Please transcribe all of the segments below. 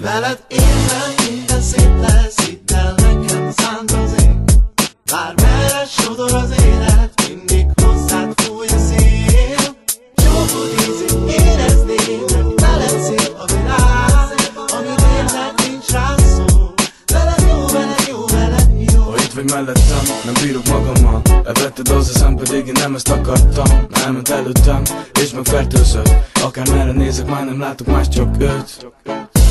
Veled érzem, minden szép lesz, hidd el nekem szánt az ég. Bármerre sodor az élet, mindig hozzád fúj a szél. Csókod ízét érezni, mert veled szép a világ. Amit érted, nincs rá szó. Veled jó, veled jó, veled jó. Ha itt vagy mellettem, nem bírok magammal. Elvetted az eszem, pedig én nem ezt akartam. Elment előttem, és megfertőzött. Akármerre nézek, már nem látok más, csak őt.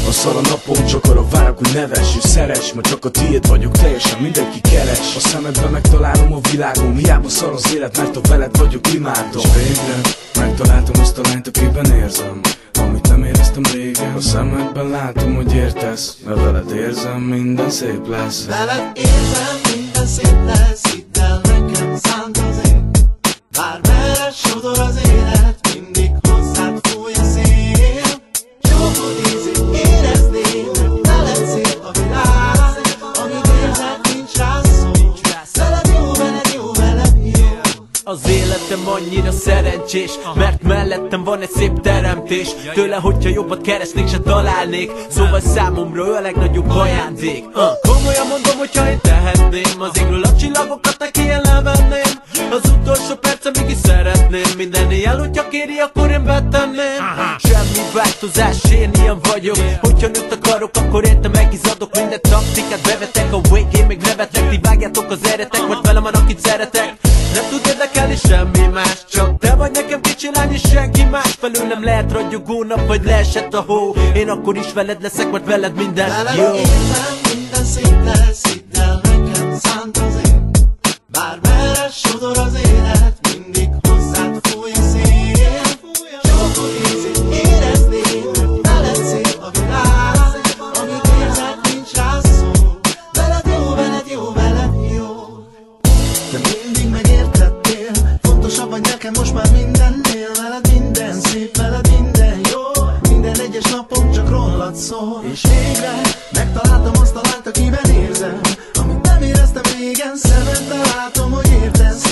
A szar a napom, csak arra várok, hogy nevess és szeress. Ma csak a tiéd vagyok, teljesen mindenki keres. A szemedben megtalálom a világom, hiába szar az élet, mert a veled vagyok, imádom. És végre megtaláltam azt a lányt, akiben érzem, amit nem éreztem régen. A szemedben látom, hogy értesz, mert veled érzem, minden szép lesz. Veled érzem, minden szép lesz, hidd el nekem szánt az ég. Bármerre sodor az élet, mindig hozzád fúj a szél. Csókod ízét érezni, mert veled szép a világ. Amit érzed, nincs rá szó. Veled jó, veled jó, veled jó. Az életem annyira szerencsés, mert mellettem van egy szép teremtés. Tőle, hogyha jobbat keresnék, se találnék. Szóval számomra ő a legnagyobb ajándék. Komolyan mondom, hogyha én tehetném, az égről a csillagokat neki elvenném. Az utolsó percem mégis szeretném, minden éjjel, hogyha kéri, akkor én betenném. Semmi változás, én ilyen vagyok. Hogyha nőtt akarok, akkor érte megizadok. Minden taktikát bevetek, a végén még nevetek. Ti vágjátok az eretek, mert velem van, akit szeretek. Nem tud érdekelni semmi más, csak te vagy nekem kicsi lány és senki más. Felőlem lehet ragyogó nap, vagy leesett a hó. Én akkor is veled leszek, mert veled minden jó. Veled érzem, minden szép lesz, hidd el nekem szánt az ég. Bármerre sodor az élet, mindig hozzád fúj a szél. Csókod ízét érezni, mert veled szép a világ. Amit érzed, nincs rá szó. Veled jó, veled jó, veled jó. De mindig megértettél, fontosabb vagy nekem most már mindennél. Veled minden szép, veled minden jó. Minden egyes napom csak rólad szól. És végre megtaláltam azt a lányt, akiben érzem, amit nem éreztem régen. Szemedben látom, hogy értesz,